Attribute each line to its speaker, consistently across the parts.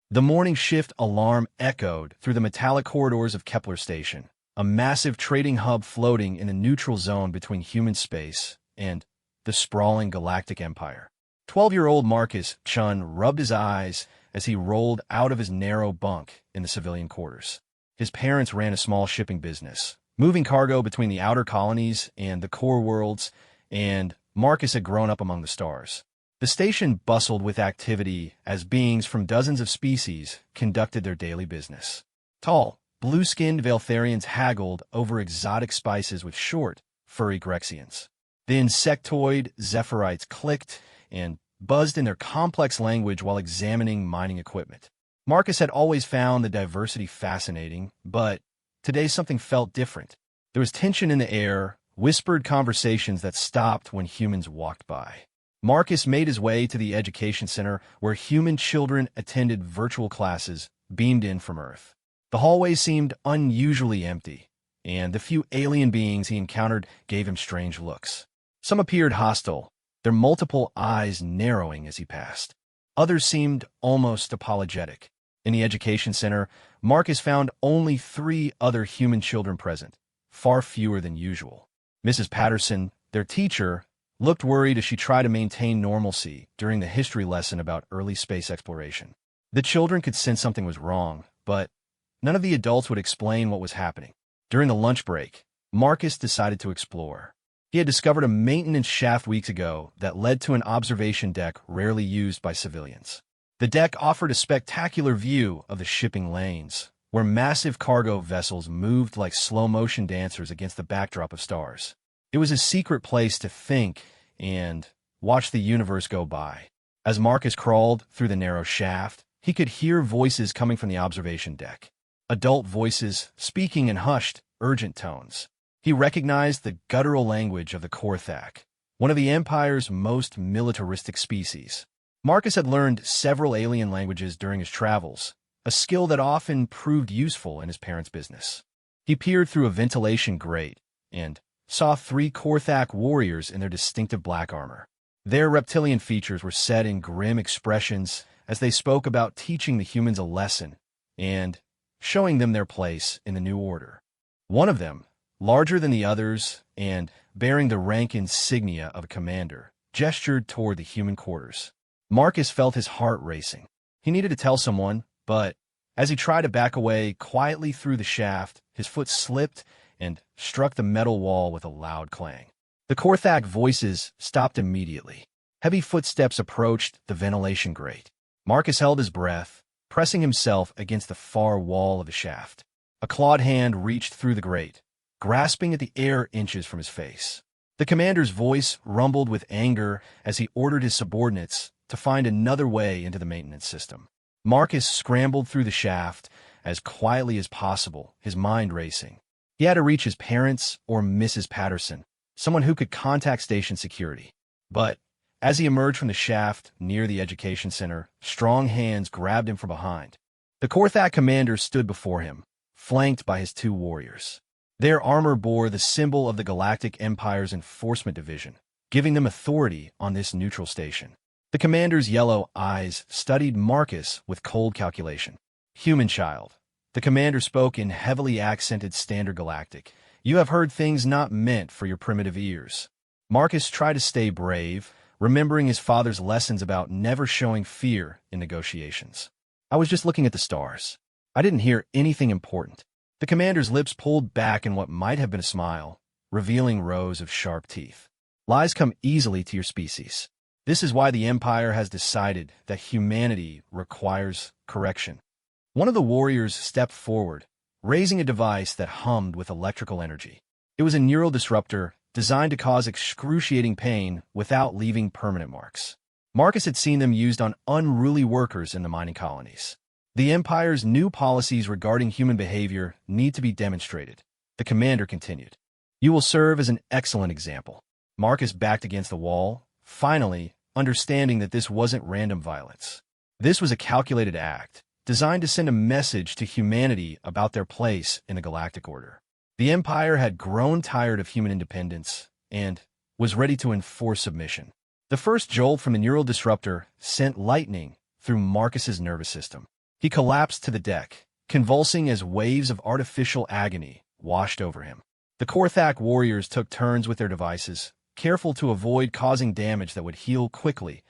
Speaker 1: The morning shift alarm echoed through the metallic corridors of Kepler Station, a massive trading hub floating in the neutral zone between human space and the sprawling galactic empire. 12-year-old Marcus Chun rubbed his eyes as he rolled out of his narrow bunk in the civilian quarters. His parents ran a small shipping business, moving cargo between the outer colonies and the core worlds, and Marcus had grown up among the stars. The station bustled with activity as beings from dozens of species conducted their daily business. Tall, blue-skinned Valtharians haggled over exotic spices with short, furry Grexians. The insectoid Zephyrite clicked and buzzed in their complex language while examining mining equipment. Marcus had always found the diversity fascinating, but today something felt different. There was tension in the air, whispered conversations that stopped when humans walked by. Marcus made his way to the education center where human children attended virtual classes beamed in from Earth. The hallway seemed unusually empty, and the few alien beings he encountered gave him strange looks. Some appeared hostile, their multiple eyes narrowing as he passed. Others seemed almost apologetic. In the education center, Marcus found only 3 other human children present, far fewer than usual. Mrs. Patterson, their teacher, looked worried as she tried to maintain normalcy during the history lesson about early space exploration. The children could sense something was wrong, but none of the adults would explain what was happening. During the lunch break, Marcus decided to explore. He had discovered a maintenance shaft weeks ago that led to an observation deck rarely used by civilians. The deck offered a spectacular view of the shipping lanes, where massive cargo vessels moved like slow-motion dancers against the backdrop of stars. It was a secret place to think and watch the universe go by. As Marcus crawled through the narrow shaft, he could hear voices coming from the observation deck. Adult voices speaking in hushed, urgent tones. He recognized the guttural language of the Korthak, one of the Empire's most militaristic species. Marcus had learned several alien languages during his travels, a skill that often proved useful in his parents' business. He peered through a ventilation grate and saw 3 Korthak warriors in their distinctive black armor. Their reptilian features were set in grim expressions as they spoke about teaching the humans a lesson and showing them their place in the new order. One of them, larger than the others and bearing the rank insignia of a commander, gestured toward the human quarters. Marcus felt his heart racing. He needed to tell someone, but as he tried to back away quietly through the shaft, his foot slipped and struck the metal wall with a loud clang. The Korthak voices stopped immediately. Heavy footsteps approached the ventilation grate. Marcus held his breath, pressing himself against the far wall of the shaft. A clawed hand reached through the grate, grasping at the air inches from his face. The commander's voice rumbled with anger as he ordered his subordinates to find another way into the maintenance system. Marcus scrambled through the shaft as quietly as possible, his mind racing. He had to reach his parents or Mrs. Patterson, someone who could contact station security. But as he emerged from the shaft near the education center, strong hands grabbed him from behind. The Korthak commander stood before him, flanked by his 2 warriors. Their armor bore the symbol of the Galactic Empire's Enforcement Division, giving them authority on this neutral station. The commander's yellow eyes studied Marcus with cold calculation. "Human child," the commander spoke in heavily accented Standard Galactic. "You have heard things not meant for your primitive ears." Marcus tried to stay brave, remembering his father's lessons about never showing fear in negotiations. "I was just looking at the stars. I didn't hear anything important." The commander's lips pulled back in what might have been a smile, revealing rows of sharp teeth. "Lies come easily to your species. This is why the Empire has decided that humanity requires correction." One of the warriors stepped forward, raising a device that hummed with electrical energy. It was a neural disruptor designed to cause excruciating pain without leaving permanent marks. Marcus had seen them used on unruly workers in the mining colonies. The Empire's new policies regarding human behavior need to be demonstrated. The commander continued. "You will serve as an excellent example." Marcus backed against the wall, finally understanding that this wasn't random violence. This was a calculated act, designed to send a message to humanity about their place in the galactic order. The Empire had grown tired of human independence and was ready to enforce submission. The first jolt from the neural disruptor sent lightning through Marcus's nervous system. He collapsed to the deck, convulsing as waves of artificial agony washed over him. The Korthak warriors took turns with their devices, careful to avoid causing damage that would heal quickly,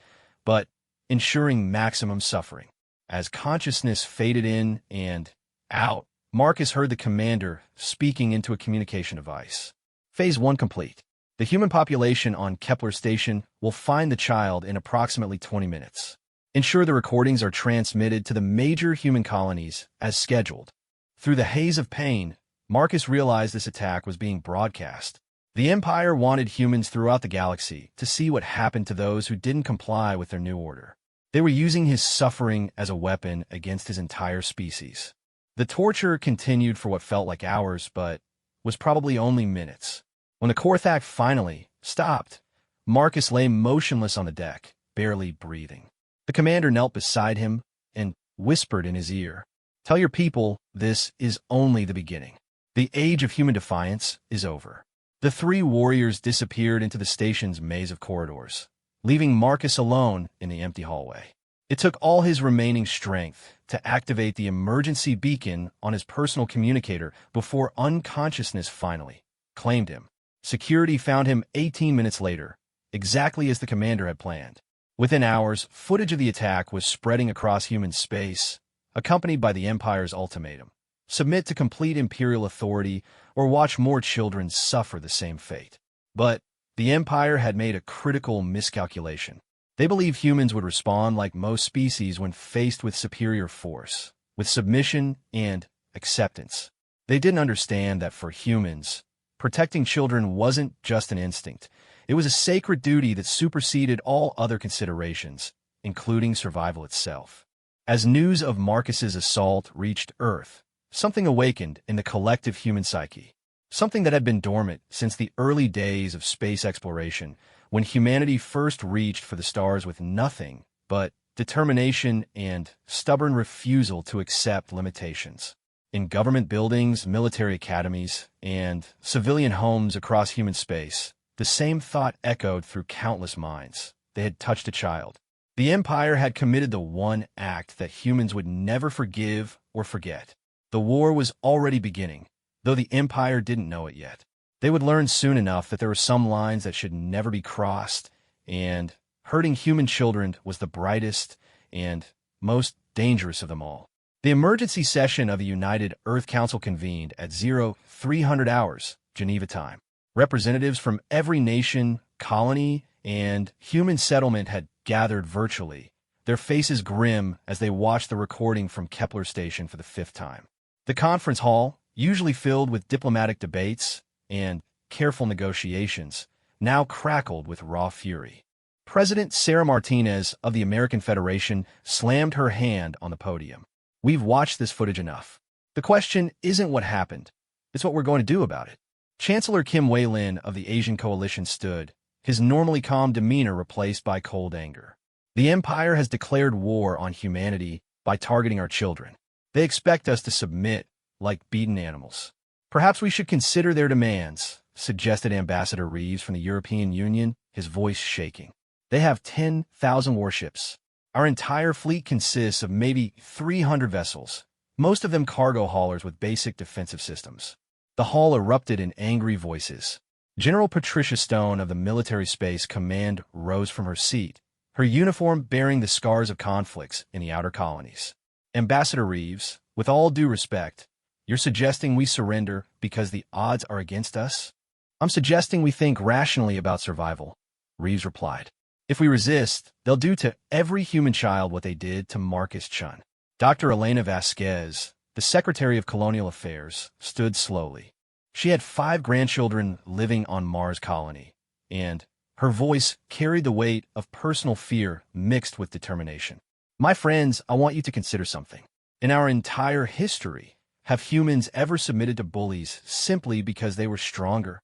Speaker 1: but ensuring maximum suffering. As consciousness faded in and out, Marcus heard the commander speaking into a communication device. Phase 1 complete. The human population on Kepler Station will find the child in approximately 20 minutes. Ensure the recordings are transmitted to the major human colonies as scheduled. Through the haze of pain, Marcus realized this attack was being broadcast. The Empire wanted humans throughout the galaxy to see what happened to those who didn't comply with their new order. They were using his suffering as a weapon against his entire species. The torture continued for what felt like hours, but was probably only minutes. When the Korthak finally stopped, Marcus lay motionless on the deck, barely breathing. The commander knelt beside him and whispered in his ear, "Tell your people this is only the beginning. The age of human defiance is over." The three warriors disappeared into the station's maze of corridors, leaving Marcus alone in the empty hallway. It took all his remaining strength to activate the emergency beacon on his personal communicator before unconsciousness finally claimed him. Security found him 18 minutes later, exactly as the commander had planned. Within hours, footage of the attack was spreading across human space, accompanied by the Empire's ultimatum: submit to complete Imperial authority or watch more children suffer the same fate. But the Empire had made a critical miscalculation. They believed humans would respond like most species when faced with superior force, with submission and acceptance. They didn't understand that for humans, protecting children wasn't just an instinct. It was a sacred duty that superseded all other considerations, including survival itself. As news of Marcus's assault reached Earth, something awakened in the collective human psyche. Something that had been dormant since the early days of space exploration, when humanity first reached for the stars with nothing but determination and stubborn refusal to accept limitations. In government buildings, military academies, and civilian homes across human space, the same thought echoed through countless minds. They had touched a child. The Empire had committed the one act that humans would never forgive or forget. The war was already beginning, though the Empire didn't know it yet. They would learn soon enough that there were some lines that should never be crossed, and hurting human children was the brightest and most dangerous of them all. The emergency session of the United Earth Council convened at 0300 hours, Geneva time. Representatives from every nation, colony, and human settlement had gathered virtually, their faces grim as they watched the recording from Kepler Station for the 5th time. The conference hall, usually filled with diplomatic debates and careful negotiations, now crackled with raw fury. President Sarah Martinez of the American Federation slammed her hand on the podium. "We've watched this footage enough. The question isn't what happened, it's what we're going to do about it." Chancellor Kim Wei-lin of the Asian Coalition stood, his normally calm demeanor replaced by cold anger. "The Empire has declared war on humanity by targeting our children. They expect us to submit like beaten animals. Perhaps we should consider their demands," suggested Ambassador Reeves from the European Union, his voice shaking. "They have 10,000 warships. Our entire fleet consists of maybe 300 vessels, most of them cargo haulers with basic defensive systems." The hall erupted in angry voices. General Patricia Stone of the Military Space Command rose from her seat, her uniform bearing the scars of conflicts in the outer colonies. "Ambassador Reeves, with all due respect, you're suggesting we surrender because the odds are against us?" "I'm suggesting we think rationally about survival," Reeves replied. "If we resist, they'll do to every human child what they did to Marcus Chun." Dr. Elena Vasquez, the Secretary of Colonial Affairs, stood slowly. She had 5 grandchildren living on Mars colony, and her voice carried the weight of personal fear mixed with determination. "My friends, I want you to consider something. In our entire history, have humans ever submitted to bullies simply because they were stronger?"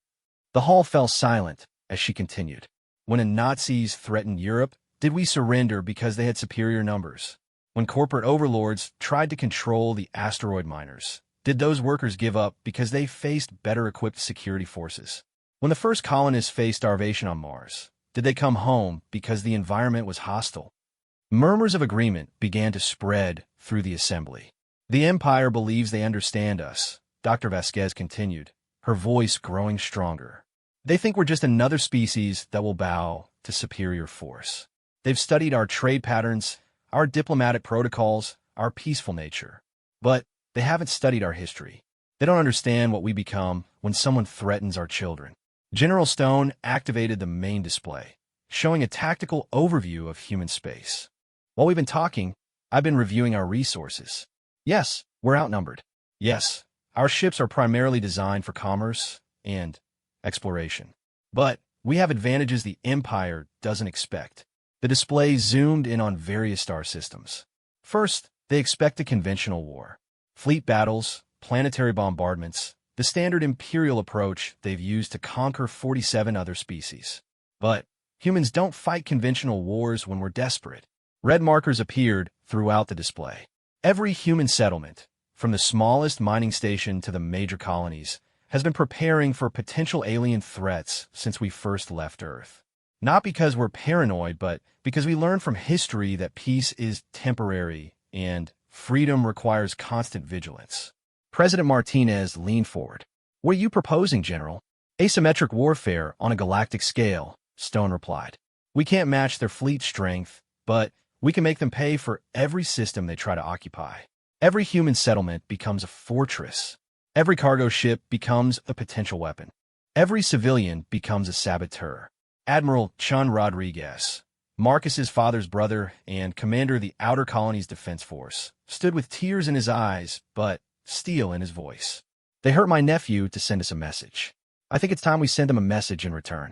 Speaker 1: The hall fell silent as she continued. "When the Nazis threatened Europe, did we surrender because they had superior numbers? When corporate overlords tried to control the asteroid miners, did those workers give up because they faced better-equipped security forces? When the first colonists faced starvation on Mars, did they come home because the environment was hostile?" Murmurs of agreement began to spread through the assembly. The Empire believes they understand us, Dr. Vasquez continued, her voice growing stronger. They think we're just another species that will bow to superior force. They've studied our trade patterns, our diplomatic protocols, our peaceful nature. But they haven't studied our history. They don't understand what we become when someone threatens our children. General Stone activated the main display, showing a tactical overview of human space. While we've been talking, I've been reviewing our resources. Yes, we're outnumbered. Yes, our ships are primarily designed for commerce and exploration. But we have advantages the Empire doesn't expect. The display zoomed in on various star systems. First, they expect a conventional war. Fleet battles, planetary bombardments, the standard Imperial approach they've used to conquer 47 other species. But humans don't fight conventional wars when we're desperate. Red markers appeared throughout the display. Every human settlement, from the smallest mining station to the major colonies, has been preparing for potential alien threats since we first left Earth. Not because we're paranoid, but because we learned from history that peace is temporary and freedom requires constant vigilance. President Martinez leaned forward. "What are you proposing, General?" "Asymmetric warfare on a galactic scale," Stone replied. "We can't match their fleet strength, but we can make them pay for every system they try to occupy. Every human settlement becomes a fortress. Every cargo ship becomes a potential weapon. Every civilian becomes a saboteur." Admiral Chun Rodriguez, Marcus's father's brother and commander of the Outer Colonies Defense Force, stood with tears in his eyes, but steel in his voice. "They hurt my nephew to send us a message. I think it's time we send them a message in return."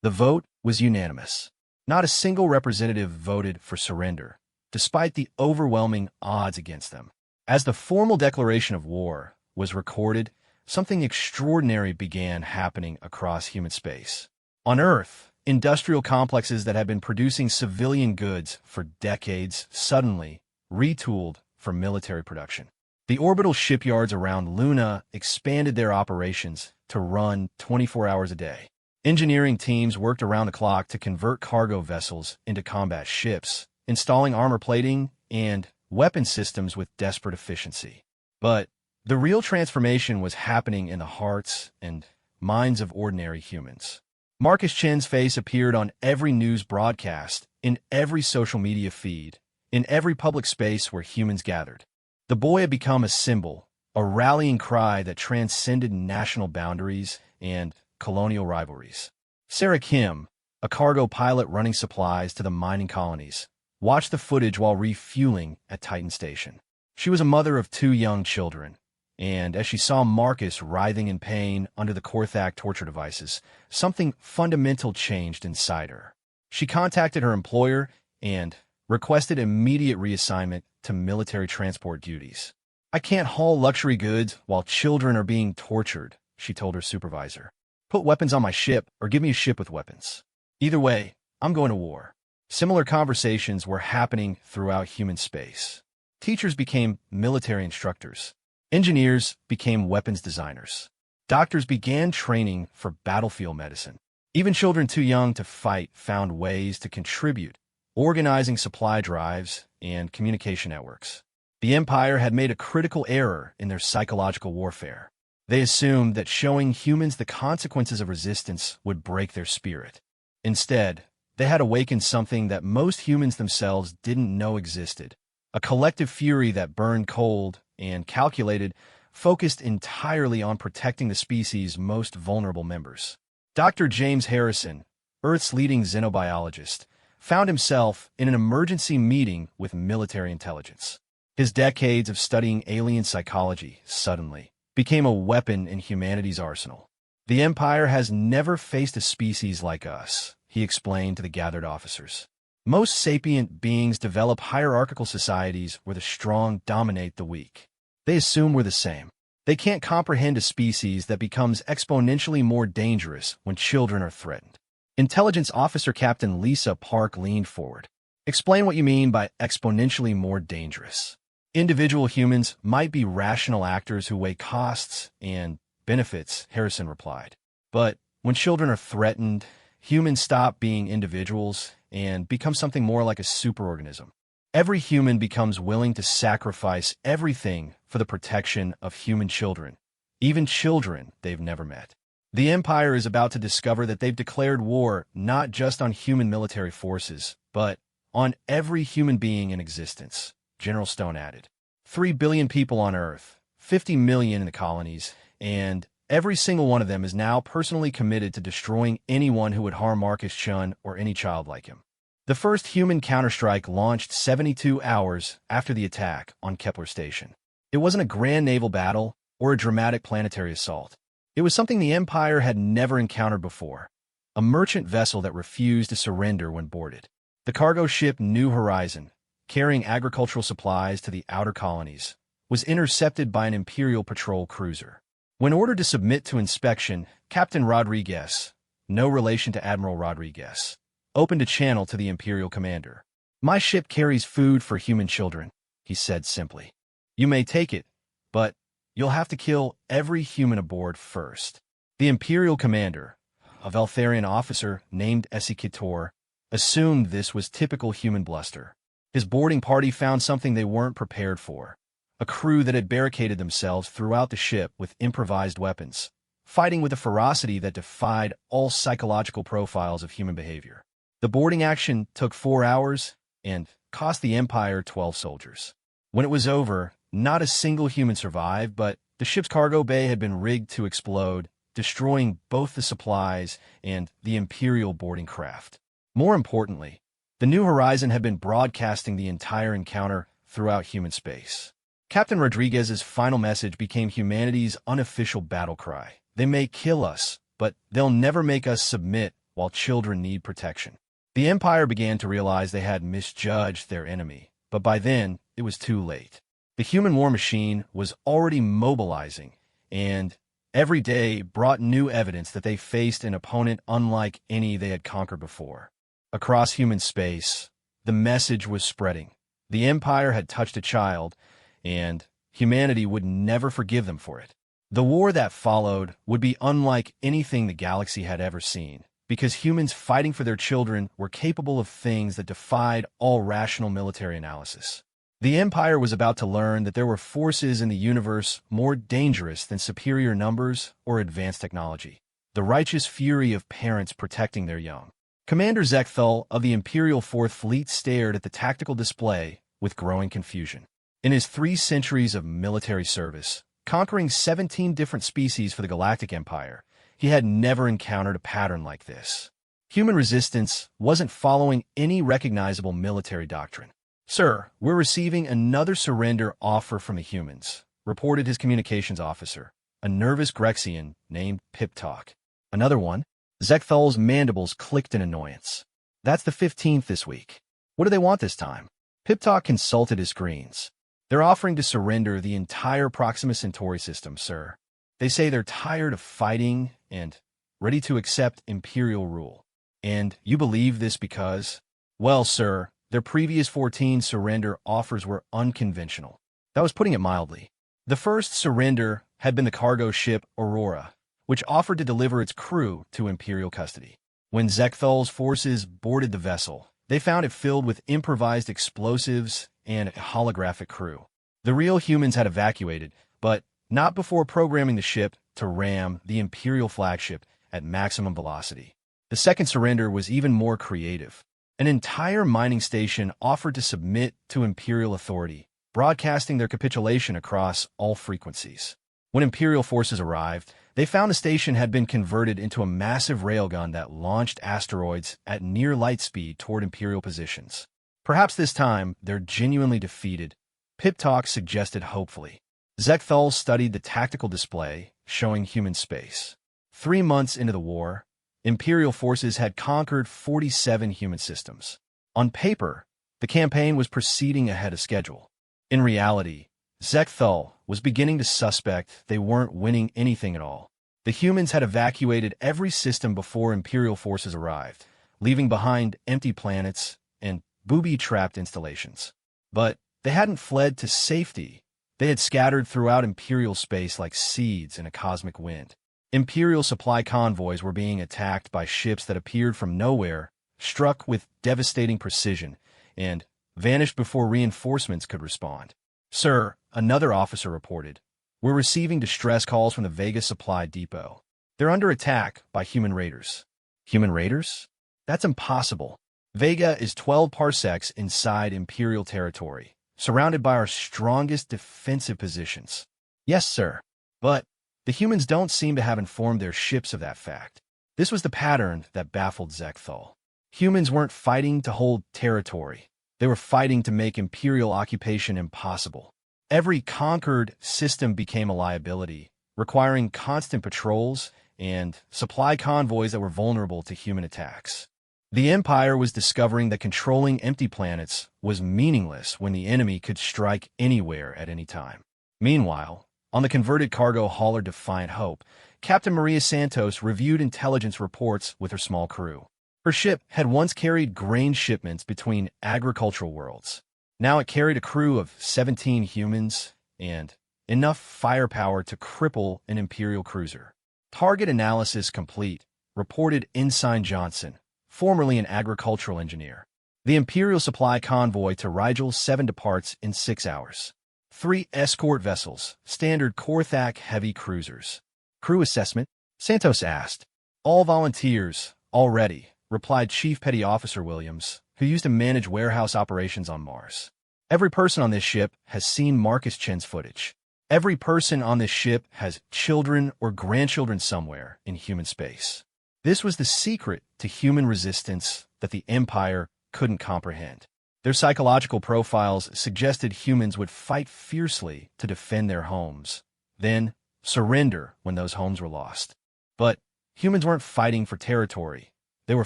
Speaker 1: The vote was unanimous. Not a single representative voted for surrender, despite the overwhelming odds against them. As the formal declaration of war was recorded, something extraordinary began happening across human space. On Earth, industrial complexes that had been producing civilian goods for decades suddenly retooled for military production. The orbital shipyards around Luna expanded their operations to run 24 hours a day. Engineering teams worked around the clock to convert cargo vessels into combat ships, installing armor plating and weapon systems with desperate efficiency. But the real transformation was happening in the hearts and minds of ordinary humans. Marcus Chen's face appeared on every news broadcast, in every social media feed, in every public space where humans gathered. The boy had become a symbol, a rallying cry that transcended national boundaries and colonial rivalries. Sarah Kim, a cargo pilot running supplies to the mining colonies, watched the footage while refueling at Titan Station. She was a mother of 2 young children, and as she saw Marcus writhing in pain under the Korthak torture devices, something fundamental changed inside her. She contacted her employer and requested immediate reassignment to military transport duties. "I can't haul luxury goods while children are being tortured," she told her supervisor. "Put weapons on my ship or give me a ship with weapons. Either way, I'm going to war." Similar conversations were happening throughout human space. Teachers became military instructors. Engineers became weapons designers. Doctors began training for battlefield medicine. Even children too young to fight found ways to contribute, organizing supply drives and communication networks. The Empire had made a critical error in their psychological warfare. They assumed that showing humans the consequences of resistance would break their spirit. Instead, they had awakened something that most humans themselves didn't know existed, a collective fury that burned cold and calculated, focused entirely on protecting the species' most vulnerable members. Dr. James Harrison, Earth's leading xenobiologist, found himself in an emergency meeting with military intelligence. His decades of studying alien psychology suddenly became a weapon in humanity's arsenal. "The Empire has never faced a species like us," he explained to the gathered officers. "Most sapient beings develop hierarchical societies where the strong dominate the weak. They assume we're the same. They can't comprehend a species that becomes exponentially more dangerous when children are threatened." Intelligence Officer Captain Lisa Park leaned forward. "Explain what you mean by exponentially more dangerous." "Individual humans might be rational actors who weigh costs and benefits," Harrison replied. "But when children are threatened, humans stop being individuals and become something more like a superorganism. Every human becomes willing to sacrifice everything for the protection of human children, even children they've never met. The Empire is about to discover that they've declared war not just on human military forces, but on every human being in existence, General Stone added. 3 billion people on Earth, 50 million in the colonies, and every single one of them is now personally committed to destroying anyone who would harm Marcus Chun or any child like him. The first human counterstrike launched 72 hours after the attack on Kepler Station. It wasn't a grand naval battle or a dramatic planetary assault. It was something the Empire had never encountered before, a merchant vessel that refused to surrender when boarded. The cargo ship New Horizon, carrying agricultural supplies to the outer colonies, was intercepted by an Imperial patrol cruiser. When ordered to submit to inspection, Captain Rodriguez, no relation to Admiral Rodriguez, opened a channel to the Imperial commander. "My ship carries food for human children," he said simply. "You may take it, but you'll have to kill every human aboard first." The Imperial commander, a Valtharian officer named Essekitor, assumed this was typical human bluster. His boarding party found something they weren't prepared for: a crew that had barricaded themselves throughout the ship with improvised weapons, fighting with a ferocity that defied all psychological profiles of human behavior. The boarding action took 4 hours and cost the Empire 12 soldiers. When it was over, not a single human survived, but the ship's cargo bay had been rigged to explode, destroying both the supplies and the Imperial boarding craft. More importantly, the New Horizon had been broadcasting the entire encounter throughout human space. Captain Rodriguez's final message became humanity's unofficial battle cry. "They may kill us, but they'll never make us submit while children need protection." The Empire began to realize they had misjudged their enemy, but by then, it was too late. The human war machine was already mobilizing, and every day brought new evidence that they faced an opponent unlike any they had conquered before. Across human space, the message was spreading. The Empire had touched a child, and humanity would never forgive them for it. The war that followed would be unlike anything the galaxy had ever seen, because humans fighting for their children were capable of things that defied all rational military analysis. The Empire was about to learn that there were forces in the universe more dangerous than superior numbers or advanced technology: the righteous fury of parents protecting their young. Commander Zekthal of the Imperial Fourth Fleet stared at the tactical display with growing confusion. In his 3 centuries of military service, conquering 17 different species for the Galactic Empire, he had never encountered a pattern like this. Human resistance wasn't following any recognizable military doctrine. "Sir, we're receiving another surrender offer from the humans," reported his communications officer, a nervous Grexian named Pip-Talk. "Another one?" Zekthal's mandibles clicked in annoyance. "That's the 15th this week. What do they want this time?" Pip-Talk consulted his screens. "They're offering to surrender the entire Proxima Centauri system, sir. They say they're tired of fighting and ready to accept Imperial rule." "And you believe this because—" "Well, sir, their previous 14 surrender offers were unconventional." That was putting it mildly. The first surrender had been the cargo ship Aurora, which offered to deliver its crew to Imperial custody. When Zekthal's forces boarded the vessel, they found it filled with improvised explosives and a holographic crew. The real humans had evacuated, but not before programming the ship to ram the Imperial flagship at maximum velocity. The second surrender was even more creative. An entire mining station offered to submit to Imperial authority, broadcasting their capitulation across all frequencies. When Imperial forces arrived, they found the station had been converted into a massive railgun that launched asteroids at near light speed toward Imperial positions. "Perhaps this time they're genuinely defeated," Pip-Talk suggested hopefully. Zekthal studied the tactical display, showing human space. 3 months into the war, Imperial forces had conquered 47 human systems. On paper, the campaign was proceeding ahead of schedule. In reality, Zekthal was beginning to suspect they weren't winning anything at all. The humans had evacuated every system before Imperial forces arrived, leaving behind empty planets and booby-trapped installations. But they hadn't fled to safety. They had scattered throughout Imperial space like seeds in a cosmic wind. Imperial supply convoys were being attacked by ships that appeared from nowhere, struck with devastating precision, and vanished before reinforcements could respond. "Sir," another officer reported, "we're receiving distress calls from the Vega Supply Depot. They're under attack by human raiders." Human raiders? That's impossible. Vega is 12 parsecs inside Imperial territory, surrounded by our strongest defensive positions. "Yes, sir. But the humans don't seem to have informed their ships of that fact." This was the pattern that baffled Zekthal. Humans weren't fighting to hold territory. They were fighting to make Imperial occupation impossible. Every conquered system became a liability, requiring constant patrols and supply convoys that were vulnerable to human attacks. The Empire was discovering that controlling empty planets was meaningless when the enemy could strike anywhere at any time. Meanwhile, on the converted cargo hauler Defiant Hope, Captain Maria Santos reviewed intelligence reports with her small crew. Her ship had once carried grain shipments between agricultural worlds. Now it carried a crew of 17 humans and enough firepower to cripple an Imperial cruiser. "Target analysis complete," reported Ensign Johnson, formerly an agricultural engineer. "The Imperial supply convoy to Rigel 7 departs in 6 hours. 3 escort vessels, standard Korthak heavy cruisers." "Crew assessment?" Santos asked. "All volunteers, already," replied Chief Petty Officer Williams, who used to manage warehouse operations on Mars. "Every person on this ship has seen Marcus Chen's footage. Every person on this ship has children or grandchildren somewhere in human space." This was the secret to human resistance that the Empire couldn't comprehend. Their psychological profiles suggested humans would fight fiercely to defend their homes, then surrender when those homes were lost. But humans weren't fighting for territory. They were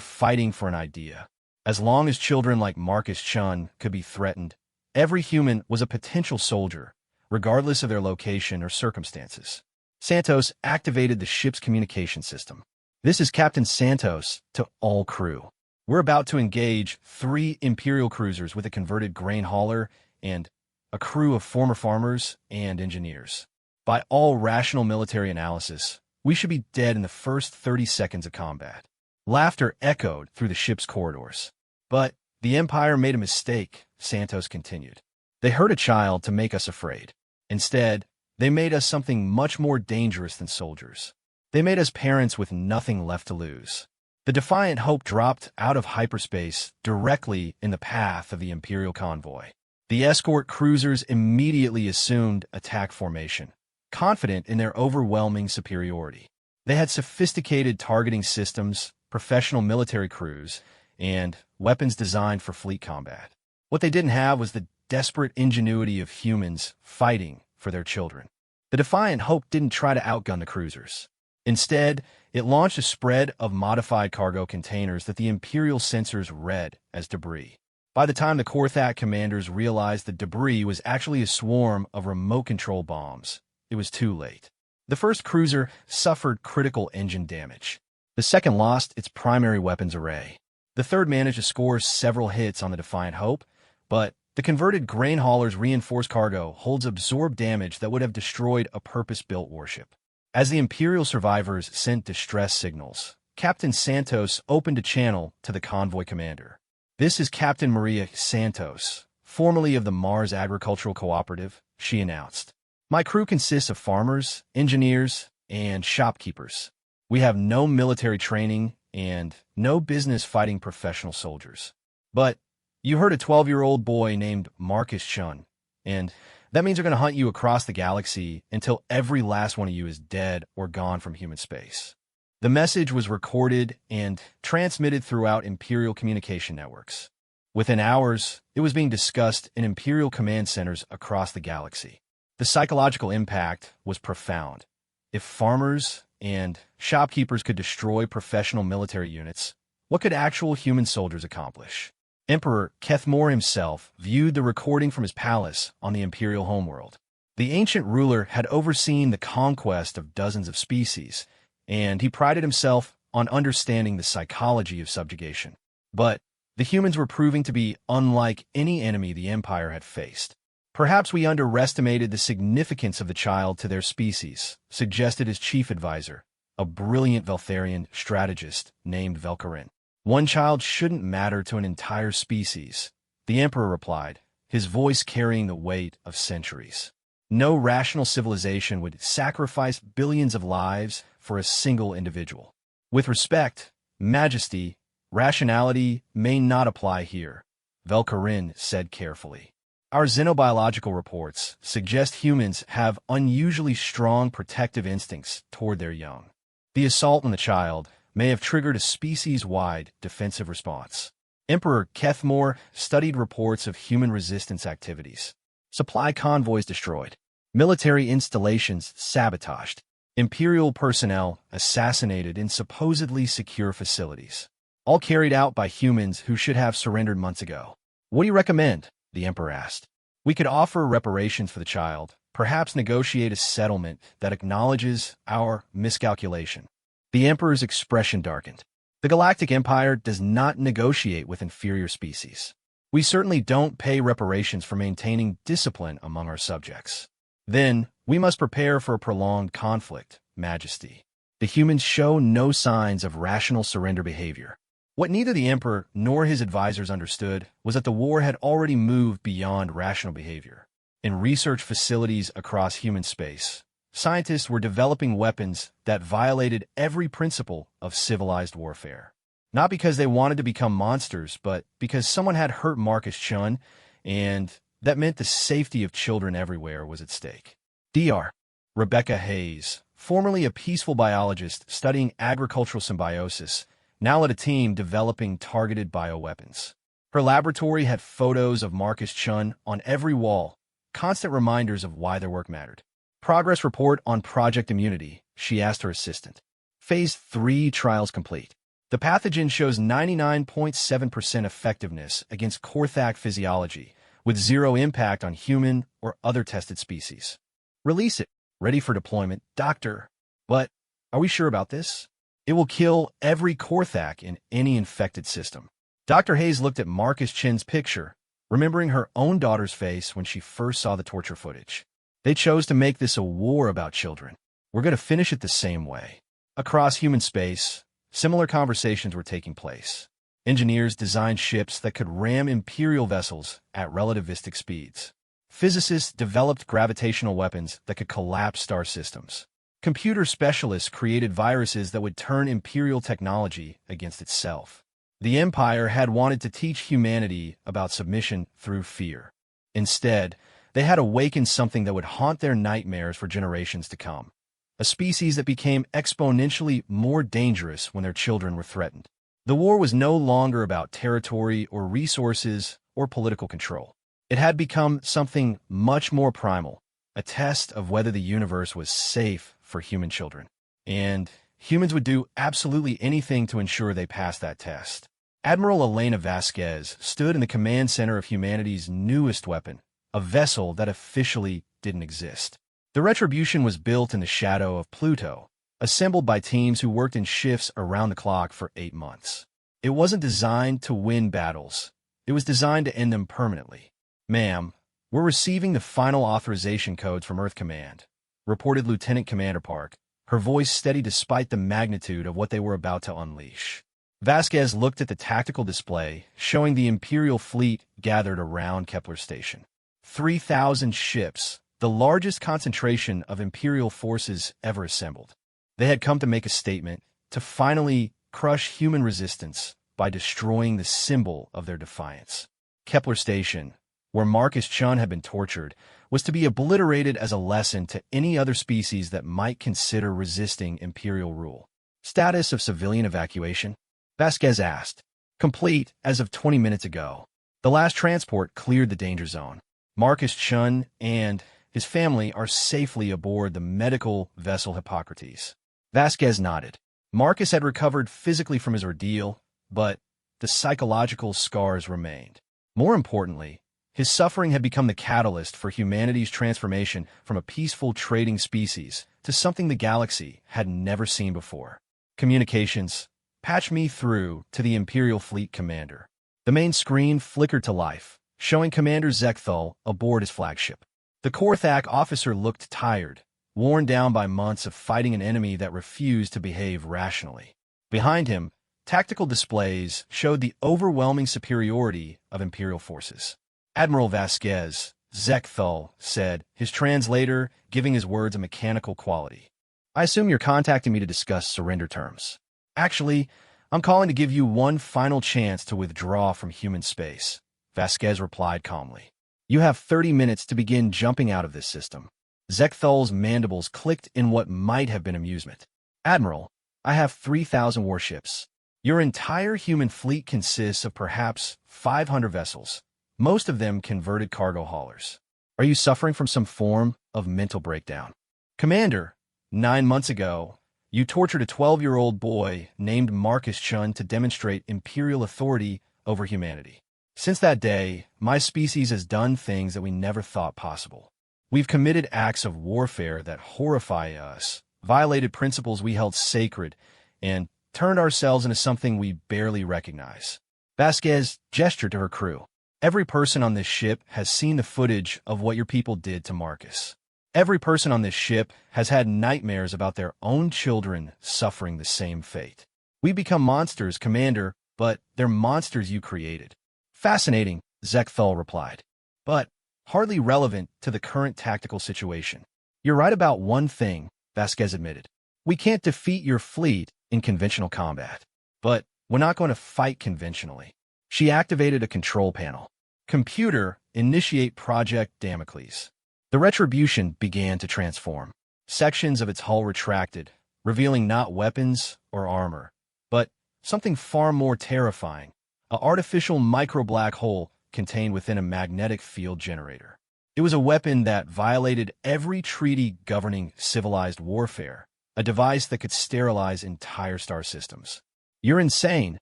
Speaker 1: fighting for an idea. As long as children like Marcus Chun could be threatened, every human was a potential soldier, regardless of their location or circumstances. Santos activated the ship's communication system. "This is Captain Santos to all crew. We're about to engage 3 Imperial cruisers with a converted grain hauler and a crew of former farmers and engineers. By all rational military analysis, we should be dead in the first 30 seconds of combat." Laughter echoed through the ship's corridors. "But the Empire made a mistake," Santos continued. "They hurt a child to make us afraid. Instead, they made us something much more dangerous than soldiers. They made us parents with nothing left to lose." The Defiant Hope dropped out of hyperspace directly in the path of the Imperial convoy. The escort cruisers immediately assumed attack formation, confident in their overwhelming superiority. They had sophisticated targeting systems, professional military crews, and weapons designed for fleet combat. What they didn't have was the desperate ingenuity of humans fighting for their children. The Defiant Hope didn't try to outgun the cruisers. Instead, it launched a spread of modified cargo containers that the Imperial sensors read as debris. By the time the Korthak commanders realized the debris was actually a swarm of remote control bombs, it was too late. The first cruiser suffered critical engine damage. The second lost its primary weapons array. The third managed to score several hits on the Defiant Hope, but the converted grain hauler's reinforced cargo holds absorbed damage that would have destroyed a purpose-built warship. As the Imperial survivors sent distress signals, Captain Santos opened a channel to the convoy commander. "This is Captain Maria Santos, formerly of the Mars Agricultural Cooperative," she announced. "My crew consists of farmers, engineers, and shopkeepers. We have no military training and no business fighting professional soldiers. But you heard a 12-year-old boy named Marcus Chun, and that means we're going to hunt you across the galaxy until every last one of you is dead or gone from human space." The message was recorded and transmitted throughout Imperial communication networks. Within hours, it was being discussed in Imperial command centers across the galaxy. The psychological impact was profound. If farmers and shopkeepers could destroy professional military units, what could actual human soldiers accomplish? Emperor Kethmore himself viewed the recording from his palace on the Imperial homeworld. The ancient ruler had overseen the conquest of dozens of species, and he prided himself on understanding the psychology of subjugation. But the humans were proving to be unlike any enemy the Empire had faced. "Perhaps we underestimated the significance of the child to their species," suggested his chief advisor, a brilliant Veltharian strategist named Velkarin. "One child shouldn't matter to an entire species, the Emperor replied, his voice carrying the weight of centuries. No rational civilization would sacrifice billions of lives for a single individual. With respect, Majesty, rationality may not apply here, Velkarin said carefully. Our xenobiological reports suggest humans have unusually strong protective instincts toward their young. The assault on the child may have triggered a species-wide defensive response. Emperor Kethmore studied reports of human resistance activities. Supply convoys destroyed. Military installations sabotaged. Imperial personnel assassinated in supposedly secure facilities. All carried out by humans who should have surrendered months ago. What do you recommend? The Emperor asked. We could offer reparations for the child, perhaps negotiate a settlement that acknowledges our miscalculation. The Emperor's expression darkened. The Galactic Empire does not negotiate with inferior species. We certainly don't pay reparations for maintaining discipline among our subjects. Then, we must prepare for a prolonged conflict, Majesty. The humans show no signs of rational surrender behavior. What neither the Emperor nor his advisors understood was that the war had already moved beyond rational behavior. In research facilities across human space, scientists were developing weapons that violated every principle of civilized warfare. Not because they wanted to become monsters, but because someone had hurt Marcus Chun, and that meant the safety of children everywhere was at stake. Dr. Rebecca Hayes, formerly a peaceful biologist studying agricultural symbiosis, now led a team developing targeted bioweapons. Her laboratory had photos of Marcus Chun on every wall, constant reminders of why their work mattered. Progress report on Project Immunity, she asked her assistant. Phase 3 trials complete. The pathogen shows 99.7% effectiveness against Korthak physiology, with zero impact on human or other tested species. Release it. Ready for deployment, Doctor. But are we sure about this? It will kill every Korthak in any infected system. Dr. Hayes looked at Marcus Chin's picture, remembering her own daughter's face when she first saw the torture footage. They chose to make this a war about children. We're going to finish it the same way. Across human space, similar conversations were taking place. Engineers designed ships that could ram Imperial vessels at relativistic speeds. Physicists developed gravitational weapons that could collapse star systems. Computer specialists created viruses that would turn Imperial technology against itself. The Empire had wanted to teach humanity about submission through fear. Instead, they had awakened something that would haunt their nightmares for generations to come. A species that became exponentially more dangerous when their children were threatened. The war was no longer about territory or resources or political control. It had become something much more primal, a test of whether the universe was safe for human children. And humans would do absolutely anything to ensure they passed that test. Admiral Elena Vasquez stood in the command center of humanity's newest weapon, a vessel that officially didn't exist. The Retribution was built in the shadow of Pluto, assembled by teams who worked in shifts around the clock for 8 months. It wasn't designed to win battles. It was designed to end them permanently. Ma'am, we're receiving the final authorization codes from Earth Command, reported Lieutenant Commander Park, her voice steady despite the magnitude of what they were about to unleash. Vasquez looked at the tactical display, showing the Imperial fleet gathered around Kepler Station. 3,000 ships, the largest concentration of Imperial forces ever assembled. They had come to make a statement, to finally crush human resistance by destroying the symbol of their defiance. Kepler Station, where Marcus Chun had been tortured, was to be obliterated as a lesson to any other species that might consider resisting Imperial rule. Status of civilian evacuation? Vasquez asked. Complete as of 20 minutes ago. The last transport cleared the danger zone. Marcus Chun and his family are safely aboard the medical vessel Hippocrates. Vasquez nodded. Marcus had recovered physically from his ordeal, but the psychological scars remained. More importantly, his suffering had become the catalyst for humanity's transformation from a peaceful trading species to something the galaxy had never seen before. Communications. Patch me through to the Imperial Fleet Commander. The main screen flickered to life, showing Commander Zekthal aboard his flagship. The Korthak officer looked tired, worn down by months of fighting an enemy that refused to behave rationally. Behind him, tactical displays showed the overwhelming superiority of Imperial forces. Admiral Vasquez, Zekthul, said, his translator giving his words a mechanical quality. I assume you're contacting me to discuss surrender terms. Actually, I'm calling to give you one final chance to withdraw from human space, Vasquez replied calmly. You have 30 minutes to begin jumping out of this system. Zekthul's mandibles clicked in what might have been amusement. Admiral, I have 3,000 warships. Your entire human fleet consists of perhaps 500 vessels, most of them converted cargo haulers. Are you suffering from some form of mental breakdown? Commander, 9 months ago, you tortured a 12-year-old boy named Marcus Chun to demonstrate imperial authority over humanity. Since that day, my species has done things that we never thought possible. We've committed acts of warfare that horrify us, violated principles we held sacred, and turned ourselves into something we barely recognize. Vasquez gestured to her crew. Every person on this ship has seen the footage of what your people did to Marcus. Every person on this ship has had nightmares about their own children suffering the same fate. We become monsters, Commander, but they're monsters you created. Fascinating, Zekthul replied, but hardly relevant to the current tactical situation. You're right about one thing, Vasquez admitted. We can't defeat your fleet in conventional combat, but we're not going to fight conventionally. She activated a control panel. Computer, initiate Project Damocles. The Retribution began to transform. Sections of its hull retracted, revealing not weapons or armor, but something far more terrifying, an artificial micro-black hole contained within a magnetic field generator. It was a weapon that violated every treaty governing civilized warfare, a device that could sterilize entire star systems. You're insane,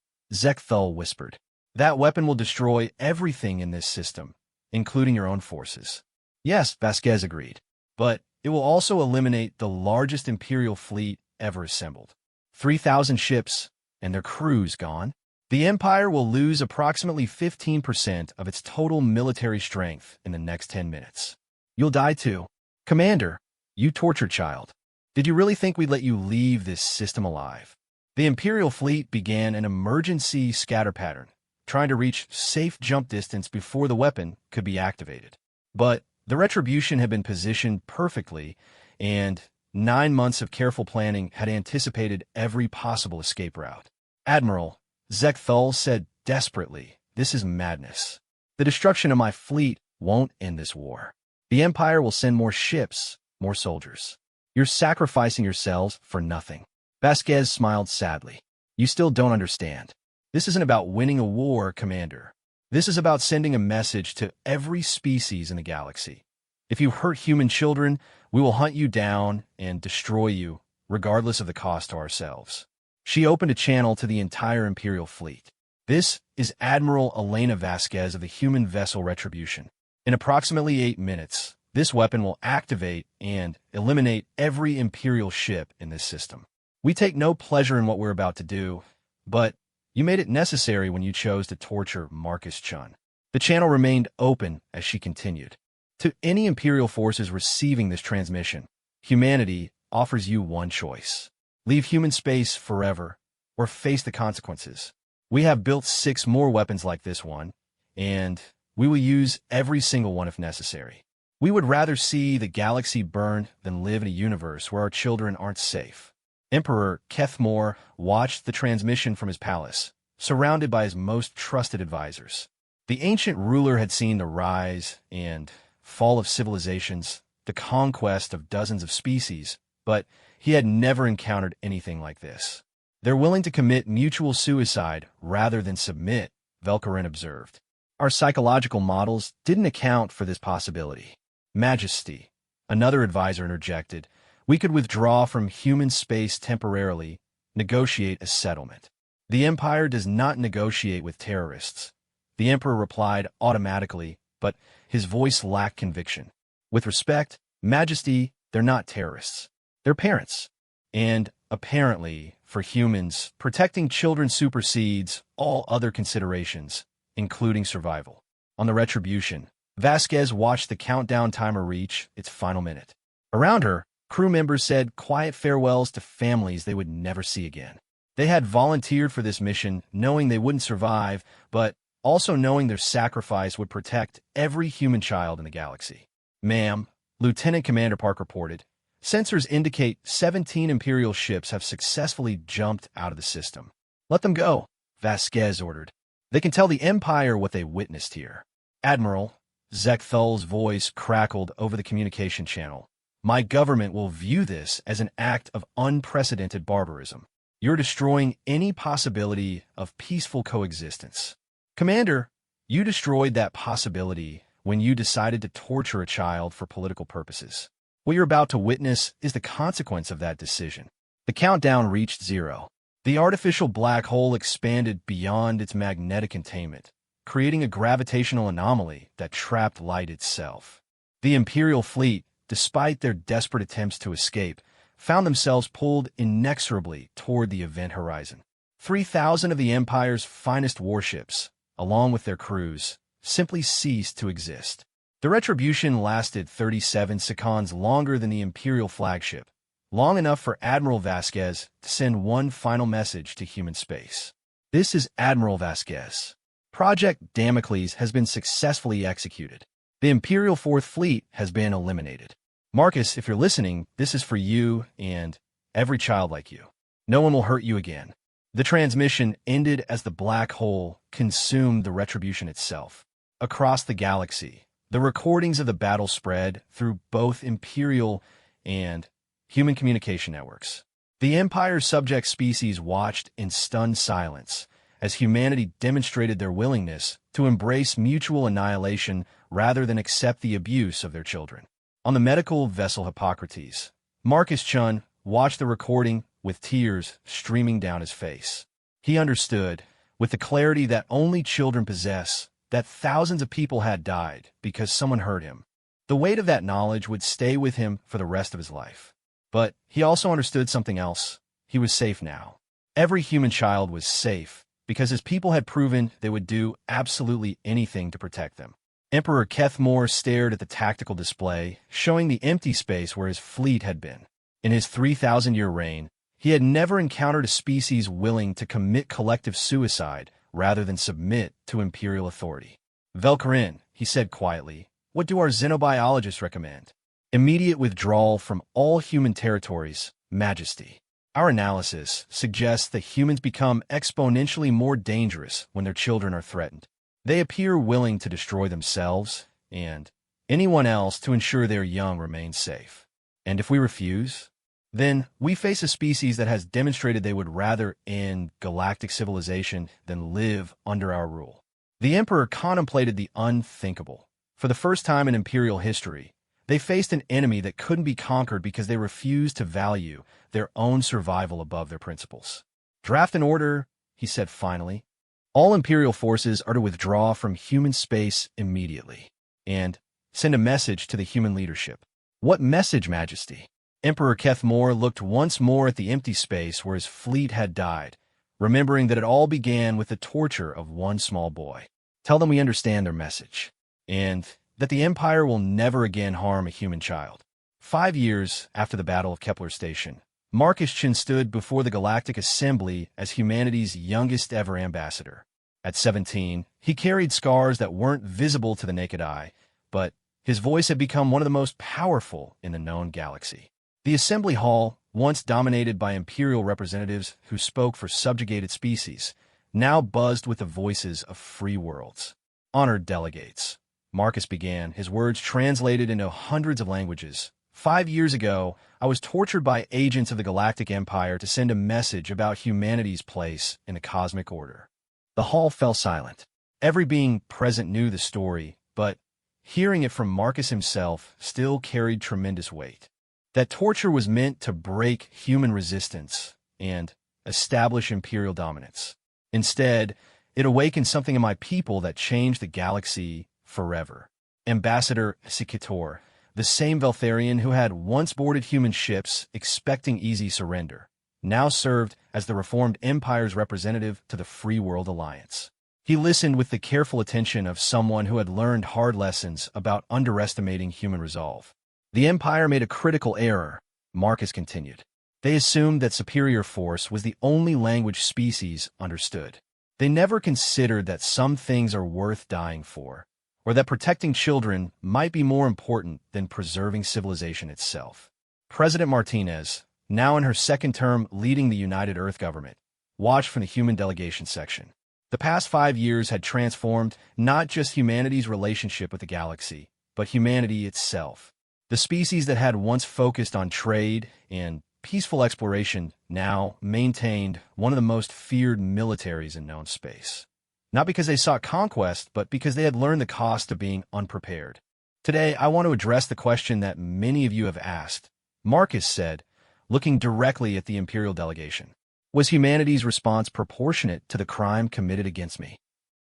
Speaker 1: Zekthul whispered. That weapon will destroy everything in this system, including your own forces. Yes, Vasquez agreed, but it will also eliminate the largest Imperial fleet ever assembled. 3,000 ships and their crews gone. The Empire will lose approximately 15% of its total military strength in the next 10 minutes. You'll die too. Commander, you tortured child. Did you really think we'd let you leave this system alive? The Imperial fleet began an emergency scatter pattern, trying to reach safe jump distance before the weapon could be activated. But the Retribution had been positioned perfectly, and 9 months of careful planning had anticipated every possible escape route. Admiral, Zekthul said desperately, this is madness. The destruction of my fleet won't end this war. The Empire will send more ships, more soldiers. You're sacrificing yourselves for nothing. Vasquez smiled sadly. You still don't understand. This isn't about winning a war, Commander. This is about sending a message to every species in the galaxy. If you hurt human children, we will hunt you down and destroy you, regardless of the cost to ourselves. She opened a channel to the entire Imperial fleet. This is Admiral Elena Vasquez of the human vessel Retribution. In approximately 8 minutes, this weapon will activate and eliminate every Imperial ship in this system. We take no pleasure in what we're about to do, but you made it necessary when you chose to torture Marcus Chun. The channel remained open as she continued. To any Imperial forces receiving this transmission, humanity offers you one choice. Leave human space forever, or face the consequences. We have built 6 more weapons like this one, and we will use every single one if necessary. We would rather see the galaxy burn than live in a universe where our children aren't safe. Emperor Kethmore watched the transmission from his palace, surrounded by his most trusted advisors. The ancient ruler had seen the rise and fall of civilizations, the conquest of dozens of species, but he had never encountered anything like this. They're willing to commit mutual suicide rather than submit, Velkarin observed. Our psychological models didn't account for this possibility. Majesty, another advisor interjected, we could withdraw from human space temporarily, negotiate a settlement. The Empire does not negotiate with terrorists. The Emperor replied automatically, but his voice lacked conviction. With respect, Majesty, they're not terrorists. They're parents. And, apparently, for humans, protecting children supersedes all other considerations, including survival. On the Retribution, Vasquez watched the countdown timer reach its final minute. Around her, crew members said quiet farewells to families they would never see again. They had volunteered for this mission knowing they wouldn't survive, but also knowing their sacrifice would protect every human child in the galaxy. Ma'am, Lieutenant Commander Park reported, sensors indicate 17 Imperial ships have successfully jumped out of the system. Let them go, Vasquez ordered. They can tell the Empire what they witnessed here. Admiral, Zekthal's voice crackled over the communication channel. My government will view this as an act of unprecedented barbarism. You're destroying any possibility of peaceful coexistence. Commander, you destroyed that possibility when you decided to torture a child for political purposes. What you're about to witness is the consequence of that decision. The countdown reached 0. The artificial black hole expanded beyond its magnetic containment, creating a gravitational anomaly that trapped light itself. The Imperial fleet, despite their desperate attempts to escape, found themselves pulled inexorably toward the event horizon. 3,000 of the Empire's finest warships, along with their crews, simply ceased to exist. The retribution lasted 37 seconds longer than the Imperial flagship, long enough for Admiral Vasquez to send one final message to human space. This is Admiral Vasquez. Project Damocles has been successfully executed. The Imperial Fourth Fleet has been eliminated. Marcus, if you're listening, this is for you and every child like you. No one will hurt you again. The transmission ended as the black hole consumed the retribution itself. Across the galaxy, the recordings of the battle spread through both Imperial and human communication networks. The Empire's subject species watched in stunned silence as humanity demonstrated their willingness to embrace mutual annihilation rather than accept the abuse of their children. On the medical vessel Hippocrates, Marcus Chun watched the recording with tears streaming down his face. He understood, with the clarity that only children possess, that thousands of people had died because someone hurt him. The weight of that knowledge would stay with him for the rest of his life. But he also understood something else. He was safe now. Every human child was safe because his people had proven they would do absolutely anything to protect them. Emperor Kethmore stared at the tactical display, showing the empty space where his fleet had been. In his 3,000-year reign, he had never encountered a species willing to commit collective suicide rather than submit to imperial authority. Velkarin, he said quietly, what do our xenobiologists recommend? Immediate withdrawal from all human territories, Majesty. Our analysis suggests that humans become exponentially more dangerous when their children are threatened. They appear willing to destroy themselves and anyone else to ensure their young remain safe. And if we refuse, then we face a species that has demonstrated they would rather end galactic civilization than live under our rule. The Emperor contemplated the unthinkable. For the first time in Imperial history, they faced an enemy that couldn't be conquered because they refused to value their own survival above their principles. Draft an order, he said finally. All Imperial forces are to withdraw from human space immediately and send a message to the human leadership. What message, Majesty? Emperor Kethmore looked once more at the empty space where his fleet had died, remembering that it all began with the torture of one small boy. Tell them we understand their message, and that the Empire will never again harm a human child. 5 years after the Battle of Kepler Station, Marcus Chin stood before the Galactic Assembly as humanity's youngest-ever ambassador. At 17, he carried scars that weren't visible to the naked eye, but his voice had become one of the most powerful in the known galaxy. The Assembly Hall, once dominated by Imperial representatives who spoke for subjugated species, now buzzed with the voices of free worlds. Honored delegates, Marcus began, his words translated into hundreds of languages. 5 years ago, I was tortured by agents of the Galactic Empire to send a message about humanity's place in the cosmic order. The hall fell silent. Every being present knew the story, but hearing it from Marcus himself still carried tremendous weight. That torture was meant to break human resistance and establish imperial dominance. Instead, it awakened something in my people that changed the galaxy forever. Ambassador Sikitor, the same Veltharian who had once boarded human ships expecting easy surrender, now served as the reformed Empire's representative to the Free World Alliance. He listened with the careful attention of someone who had learned hard lessons about underestimating human resolve. The Empire made a critical error, Marcus continued. They assumed that superior force was the only language species understood. They never considered that some things are worth dying for, or that protecting children might be more important than preserving civilization itself. President Martinez, now in her second term leading the United Earth government, watched from the human delegation section. The past 5 years had transformed not just humanity's relationship with the galaxy, but humanity itself. The species that had once focused on trade and peaceful exploration now maintained one of the most feared militaries in known space. Not because they sought conquest, but because they had learned the cost of being unprepared. Today, I want to address the question that many of you have asked. Marcus said, looking directly at the Imperial delegation. Was humanity's response proportionate to the crime committed against me?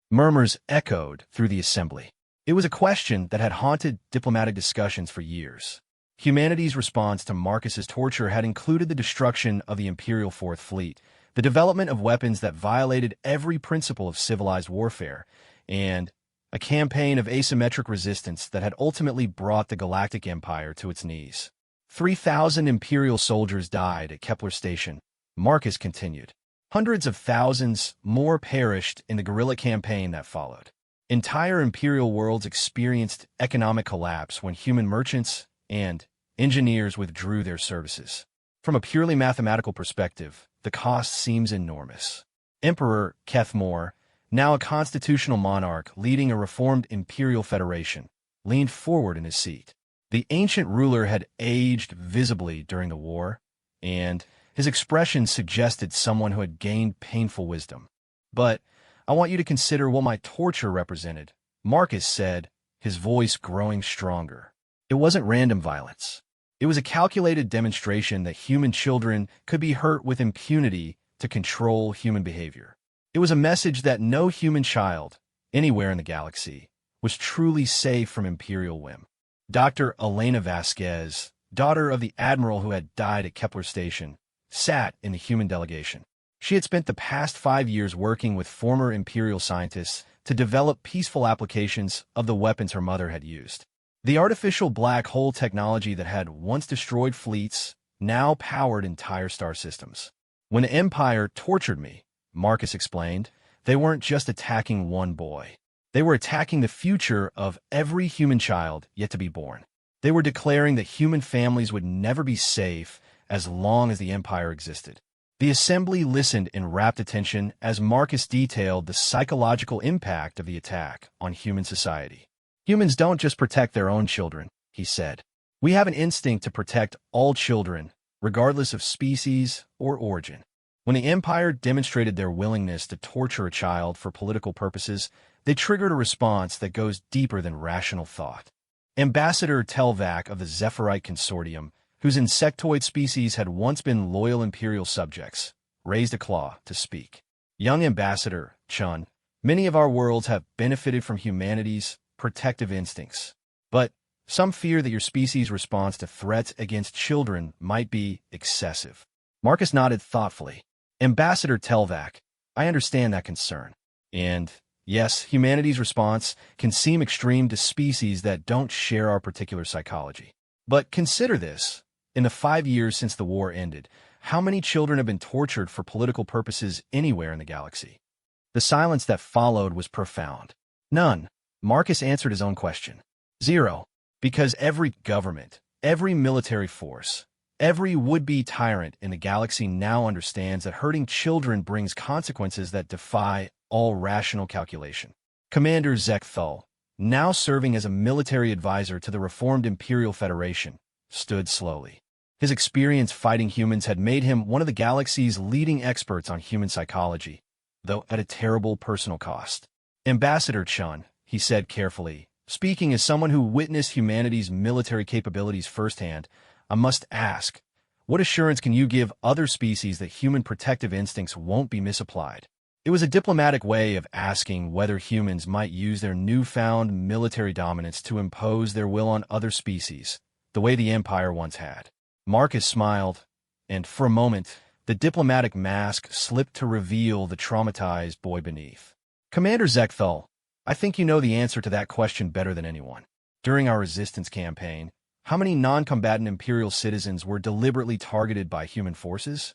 Speaker 1: Murmurs echoed through the assembly. It was a question that had haunted diplomatic discussions for years. Humanity's response to Marcus's torture had included the destruction of the Imperial Fourth Fleet, the development of weapons that violated every principle of civilized warfare, and a campaign of asymmetric resistance that had ultimately brought the Galactic Empire to its knees. 3,000 Imperial soldiers died at Kepler Station, Marcus continued. Hundreds of thousands more perished in the guerrilla campaign that followed. Entire Imperial worlds experienced economic collapse when human merchants and engineers withdrew their services. From a purely mathematical perspective, the cost seems enormous. Emperor Kethmore, now a constitutional monarch leading a reformed Imperial Federation, leaned forward in his seat. The ancient ruler had aged visibly during the war, and his expression suggested someone who had gained painful wisdom. But I want you to consider what my torture represented, Marcus said, his voice growing stronger. It wasn't random violence. It was a calculated demonstration that human children could be hurt with impunity to control human behavior. It was a message that no human child, anywhere in the galaxy, was truly safe from Imperial whim. Dr. Elena Vasquez, daughter of the admiral who had died at Kepler Station, sat in the human delegation. She had spent the past 5 years working with former Imperial scientists to develop peaceful applications of the weapons her mother had used. The artificial black hole technology that had once destroyed fleets now powered entire star systems. When the Empire tortured me, Marcus explained, they weren't just attacking one boy. They were attacking the future of every human child yet to be born. They were declaring that human families would never be safe as long as the Empire existed. The assembly listened in rapt attention as Marcus detailed the psychological impact of the attack on human society. Humans don't just protect their own children, he said. We have an instinct to protect all children, regardless of species or origin. When the Empire demonstrated their willingness to torture a child for political purposes, they triggered a response that goes deeper than rational thought. Ambassador Telvac of the Zephyrite Consortium, whose insectoid species had once been loyal Imperial subjects, raised a claw to speak. Young Ambassador Chun, many of our worlds have benefited from humanity's protective instincts, but some fear that your species' response to threats against children might be excessive. Marcus nodded thoughtfully. Ambassador Telvac, I understand that concern. And yes, humanity's response can seem extreme to species that don't share our particular psychology. But consider this. In the 5 years since the war ended, how many children have been tortured for political purposes anywhere in the galaxy? The silence that followed was profound. None. Marcus answered his own question. 0. Because every government, every military force, every would-be tyrant in the galaxy now understands that hurting children brings consequences that defy all rational calculation. Commander Zekthal, now serving as a military advisor to the reformed Imperial Federation, stood slowly. His experience fighting humans had made him one of the galaxy's leading experts on human psychology, though at a terrible personal cost. Ambassador Chun, he said carefully, speaking as someone who witnessed humanity's military capabilities firsthand, I must ask, what assurance can you give other species that human protective instincts won't be misapplied? It was a diplomatic way of asking whether humans might use their newfound military dominance to impose their will on other species, the way the Empire once had. Marcus smiled, and for a moment, the diplomatic mask slipped to reveal the traumatized boy beneath. Commander Zekthal, I think you know the answer to that question better than anyone. During our resistance campaign, How many non-combatant Imperial citizens were deliberately targeted by human forces?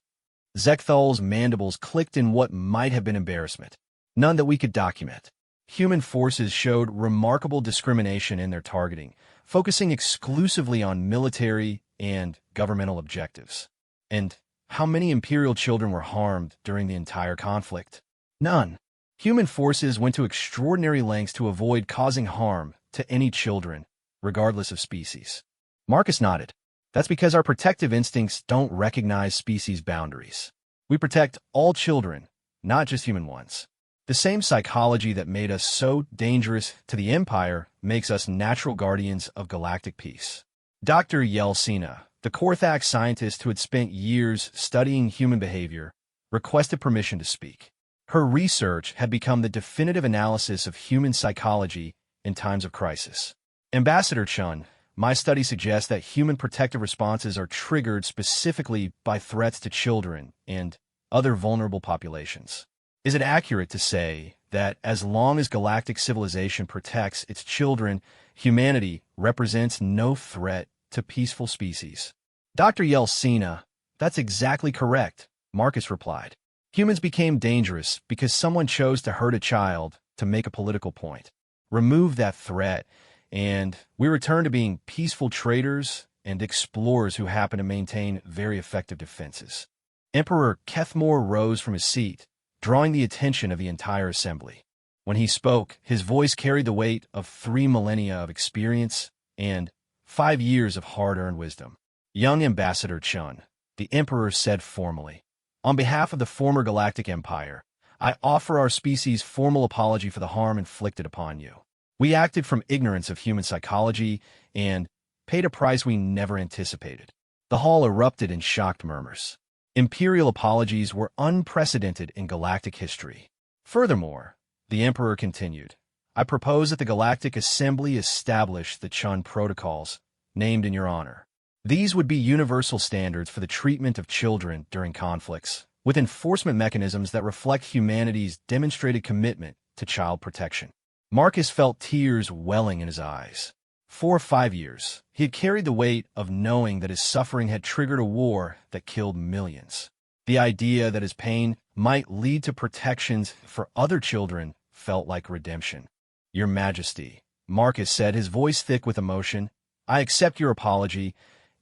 Speaker 1: Zekthal's mandibles clicked in what might have been embarrassment. None that we could document. Human forces showed remarkable discrimination in their targeting, focusing exclusively on military and governmental objectives. And how many Imperial children were harmed during the entire conflict? None. Human forces went to extraordinary lengths to avoid causing harm to any children, regardless of species. Marcus nodded. That's because our protective instincts don't recognize species boundaries. We protect all children, not just human ones. The same psychology that made us so dangerous to the Empire makes us natural guardians of galactic peace. Dr. Yelsina, the Korthak scientist who had spent years studying human behavior, requested permission to speak. Her research had become the definitive analysis of human psychology in times of crisis. Ambassador Chun, my study suggests that human protective responses are triggered specifically by threats to children and other vulnerable populations. Is it accurate to say that as long as galactic civilization protects its children, humanity represents no threat to peaceful species? Dr. Yelsina, that's exactly correct, Marcus replied. Humans became dangerous because someone chose to hurt a child to make a political point. Remove that threat, and we return to being peaceful traders and explorers who happen to maintain very effective defenses. Emperor Kethmore rose from his seat, drawing the attention of the entire assembly. When he spoke, his voice carried the weight of 3 millennia of experience and 5 years of hard-earned wisdom. Young Ambassador Chun, the Emperor said formally, on behalf of the former Galactic Empire, I offer our species' formal apology for the harm inflicted upon you. We acted from ignorance of human psychology and paid a price we never anticipated. The hall erupted in shocked murmurs. Imperial apologies were unprecedented in galactic history. Furthermore, the Emperor continued, I propose that the Galactic Assembly establish the Chun Protocols, named in your honor. These would be universal standards for the treatment of children during conflicts, with enforcement mechanisms that reflect humanity's demonstrated commitment to child protection. Marcus felt tears welling in his eyes. For 5 years, he had carried the weight of knowing that his suffering had triggered a war that killed millions. The idea that his pain might lead to protections for other children felt like redemption. Your Majesty, Marcus said, his voice thick with emotion, I accept your apology,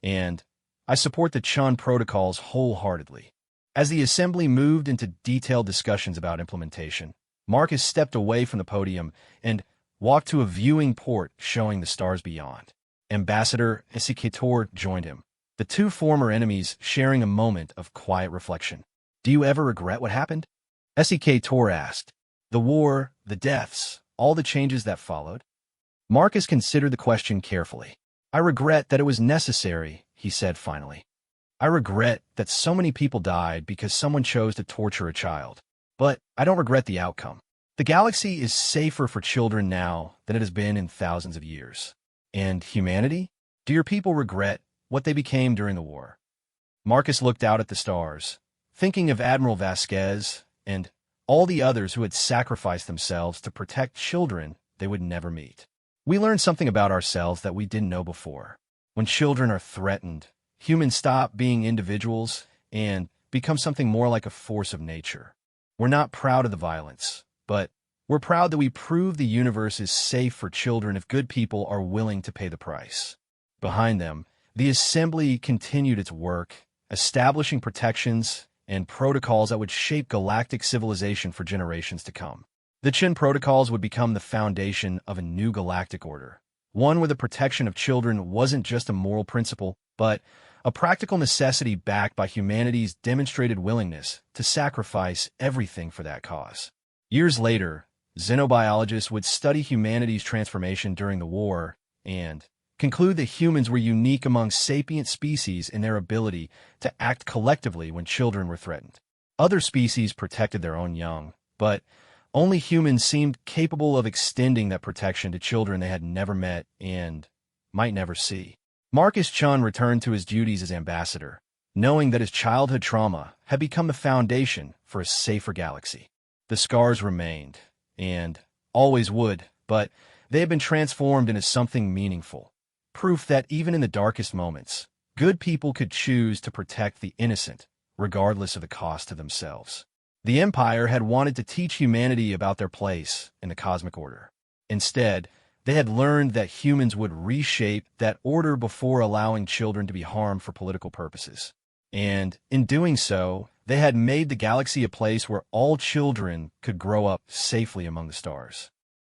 Speaker 1: and I support the Chun protocols wholeheartedly. As the assembly moved into detailed discussions about implementation, Marcus stepped away from the podium and walked to a viewing port showing the stars beyond. Ambassador Esikator joined him, the 2 former enemies sharing a moment of quiet reflection. Do you ever regret what happened? Esikator asked. The war, the deaths, all the changes that followed? Marcus considered the question carefully. I regret that it was necessary, he said finally. I regret that so many people died because someone chose to torture a child. But I don't regret the outcome. The galaxy is safer for children now than it has been in thousands of years. And humanity? Do your people regret what they became during the war? Marcus looked out at the stars, thinking of Admiral Vasquez and all the others who had sacrificed themselves to protect children they would never meet. We learned something about ourselves that we didn't know before. When children are threatened, humans stop being individuals and become something more like a force of nature. We're not proud of the violence, but we're proud that we prove the universe is safe for children if good people are willing to pay the price. Behind them, the assembly continued its work, establishing protections and protocols that would shape galactic civilization for generations to come. The Chun protocols would become the foundation of a new galactic order, one where the protection of children wasn't just a moral principle, but a practical necessity backed by humanity's demonstrated willingness to sacrifice everything for that cause. Years later, xenobiologists would study humanity's transformation during the war and conclude that humans were unique among sapient species in their ability to act collectively when children were threatened. Other species protected their own young, but only humans seemed capable of extending that protection to children they had never met and might never see. Marcus Chun returned to his duties as ambassador, knowing that his childhood trauma had become the foundation for a safer galaxy. The scars remained, and always would, but they had been transformed into something meaningful. proof that even in the darkest moments, good people could choose to protect the innocent, regardless of the cost to themselves. The Empire had wanted to teach humanity about their place in the cosmic order. Instead, they had learned that humans would reshape that order before allowing children to be harmed for political purposes. And, in doing so, they had made the galaxy a place where all children could grow up safely among the stars.